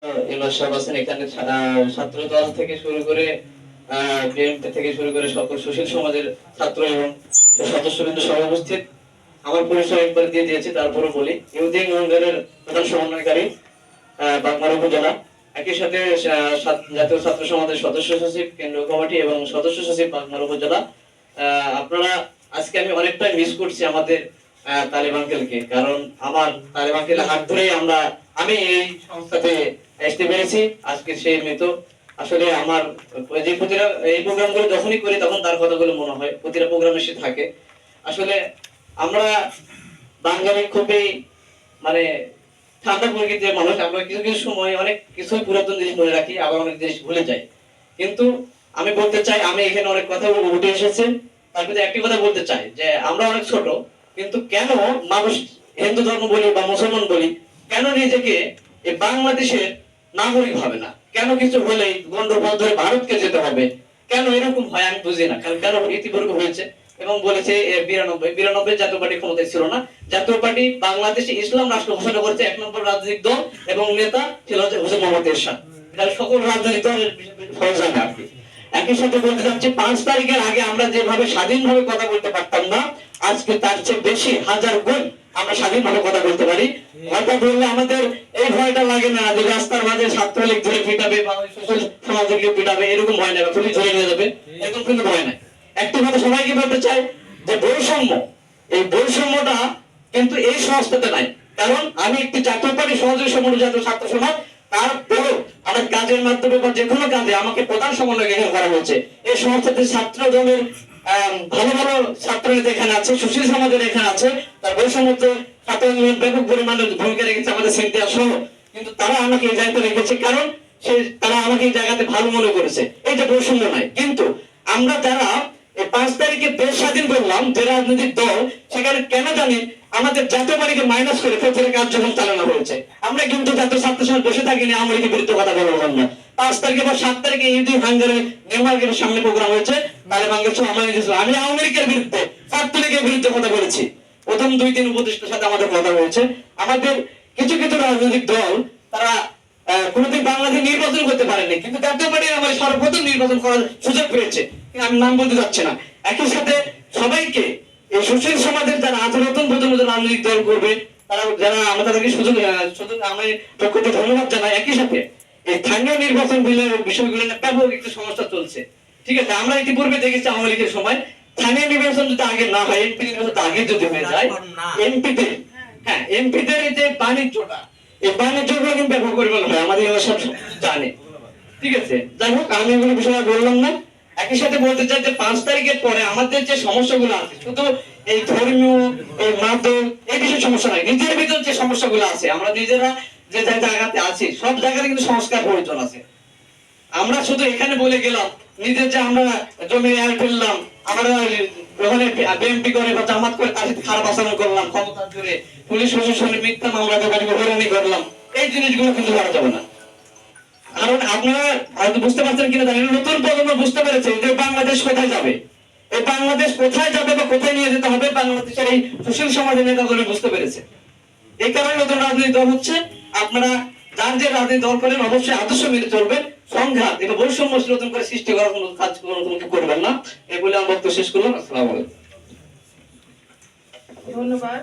এখানে ছাত্র দল থেকে শুরু করে বিএনপি থেকে শুরু করে সকল সুশীল সমাজের ছাত্র এবং সদস্যবৃন্দ সবাই উপস্থিত। আমার পরিচয় একবার দিয়ে দিয়েছি, তারপরে বলি। ইউদিন ইউনিয়নের প্রধান সমন্বয়কারী বাগমারা উপজেলা, একই সাথে জাতীয় ছাত্র সমাজের সদস্য সচিব কেন্দ্রীয় কমিটি এবং সদস্য সচিব বাগমারা উপজেলা। আপনারা আজকে আমি অনেকটাই মিস করছি আমাদের তালিব আঙ্কেলকে, কারণ আমার তালিব আঙ্কেলের হাত ধরেই আমি এই সংস্থাতে আসতে পেরেছি। আজকে সেই মৃত আসলে আমার যে প্রতিটা এই প্রোগ্রামগুলো যখনই করি তখন তার কথাগুলো মনে হয়, প্রতিটা প্রোগ্রামে সে থাকে। আসলে আমরা বাঙালি খুবই মানে ঠান্ডা প্রকৃতির মানুষ। আমরা কিছু কিছু সময় অনেক কিছু পুরাতন জিনিস মনে রাখি, আবার অনেক জিনিস ভুলে যাই। কিন্তু আমি বলতে চাই, আমি এখানে অনেক কথা উঠে এসেছে, তার মধ্যে একটি কথা বলতে চাই যে আমরা অনেক ছোট, কিন্তু কেন মানুষ হিন্দু ধর্ম বলি বা মুসলমান বলি, কেন নিজেকে এই বাংলাদেশের নাগরিক ভাবে না? কেন কিছু হলেই গন্ডগোল ধরে ভারতকে যেতে হবে? কেন এরকম হয় আমি বুঝি না। কারণ কেন ইতিপূর্বে হয়েছে এবং বলেছে 92 জাতীয় পার্টি ক্ষমতায় ছিল না। জাতীয় পার্টি বাংলাদেশে ইসলাম রাষ্ট্র ঘোষণা করেছে, 1 নম্বর রাজনৈতিক দল এবং নেতা ছিল হোসেন মোহাম্মদ এরশাদ। তাহলে সকল রাজনৈতিক দলের ফরজান আপনি একই সাথে বলতে চাচ্ছি, 5 তারিখের আগে আমরা যেভাবে স্বাধীনভাবে কথা বলতে পারতাম না, আজকে তার চেয়ে বেশি হাজার গুণ আমরা স্বাধীনভাবে কথা বলতে পারি। কথা বললে আমাদের এই ভয়টা লাগে না যে রাস্তার মাঝে ছাত্রলীগ ধরে পিটাবে বা সমাজকে পিটাবে, এরকম ভয় নাই, বা পুলিশ ধরে নিয়ে যাবে, এরকম কিন্তু ভয় নাই। একটা কথা সবাইকে বলতে চাই যে বৈষম্য, এই বৈষম্যটা কিন্তু এই সংস্থাতে নাই। কারণ আমি একটি জাতীয় পার্টি সহযোগী সংগঠন জাতীয় ছাত্র সমাজ, তারপরও আমার কাজের মাধ্যমে বা যে কোনো কাজে আমাকে প্রধান সমন্বয় করা হয়েছে। এই সংস্থাতে ছাত্র দলের ভালো ভালো ছাত্র নেতা এখানে আছে, সুশীল সমাজের এখানে আছে, তার বৈষম্য ছাত্র ব্যাপক পরিমাণে ভূমিকা রেখেছে আমাদের সিনথিয়া সহ। কিন্তু তারা আমাকে এই জায়গাতে রেখেছে কারণ তারা আমাকে এই জায়গাতে ভালো মনে করেছে। এই যে বৈষম্য নাই। কিন্তু আমরা যারা 5 তারিখে দেশ স্বাধীন করলাম, যে রাজনৈতিক দল, সেখানে কেন জানি আমাদের জাতীয় পার্টিকে মাইনাস করে ফেব্রুয়ারি কার্যক্রম চালানো হয়েছে। আমরা কিন্তু জাতীয় ছাত্র সমাজ বসে থাকিনি আওয়ামী লীগের বিরুদ্ধে কথা বলার জন্য। 5 তারিখে বা 7 তারিখে ইউদি হাঙ্গারে নিউমার্কেটের সামনে প্রোগ্রাম হয়েছে, তাহলে আমি আওয়ামী লীগের বিরুদ্ধে, ছাত্রলীগের বিরুদ্ধে কথা বলেছি। প্রথম 2-3 উপদেষ্টার সাথে আমাদের কথা হয়েছে। আমাদের কিছু কিছু রাজনৈতিক দল তারা কোনোদিন বাংলাদেশে নির্বাচন করতে পারেনি, কিন্তু জাতীয় পার্টি আমার সর্বপ্রথম নির্বাচন করার সুযোগ পেয়েছে। আমি নাম বলতে যাচ্ছি না। একই সাথে সবাইকে এই সুশীল সমাজের যারা নতুন প্রজন্ম রাজনৈতিক দল করবে, তারা যারা আমরা তাদেরকে সুযোগ আমি প্রকৃত ধন্যবাদ জানাই। একই সাথে এই স্থানীয় নির্বাচন বিষয়গুলো নিয়ে ব্যাপক একটু সমস্যা চলছে। ঠিক আছে, আমরা ইতিপূর্বে দেখেছি আওয়ামী লীগের সময় স্থানীয় নির্বাচন যদি আগে না হয়, এমপি নির্বাচন আগে যদি হয়ে যায়, এমপিদের যে বাণিজ্যটা, এই বাণিজ্যগুলো কিন্তু ব্যাপক পরিমাণ হয়, আমাদের সব জানে। ঠিক আছে, যাই হোক, আমি এগুলো বিষয়ে বললাম না। একই সাথে বলতে চাই যে 5 তারিখের পরে আমাদের যে সমস্যাগুলো আছে, শুধু এই ধর্মীয়, এই মাদক, এই বিষয়ে সমস্যা নাই, নিজের ভিতর যে সমস্যাগুলো আছে, আমরা নিজেরা যে জায়গাতে আছি সব জায়গাতে কিন্তু সংস্কার প্রয়োজন আছে। আমরা শুধু এখানে বলে গেলাম নিজের যে আমরা জমি আয় ফেললাম, আমরা ওখানে বিএনপি করে বা জামাত করে তার সাথে খারাপ আচরণ করলাম, ক্ষমতা জুড়ে পুলিশ প্রশাসনের মিথ্যা মামলা হয়রানি করলাম, এই জিনিসগুলো কিন্তু করা যাবে না। কারণ আপনারা হয়তো বুঝতে পারছেন কিনা জানেন, নতুন প্রজন্ম বুঝতে পেরেছে যে বাংলাদেশ কোথায় যাবে, এই বাংলাদেশ কোথায় যাবে বা কোথায় নিয়ে যেতে হবে, বাংলাদেশের এই সুশীল সমাজের নেতাগুলো বুঝতে পেরেছে। এই কারণে নতুন রাজনৈতিক দল হচ্ছে। আপনারা যার যে রাজনৈতিক দল করেন অবশ্যই আদর্শ মেনে চলবেন, সংঘাত এবং বৈষম্য নতুন করে সৃষ্টি করার কোনো কাজ করবেন না। এই বলে আমার বক্তব্য শেষ করলাম। আসসালামু আলাইকুম। ধন্যবাদ।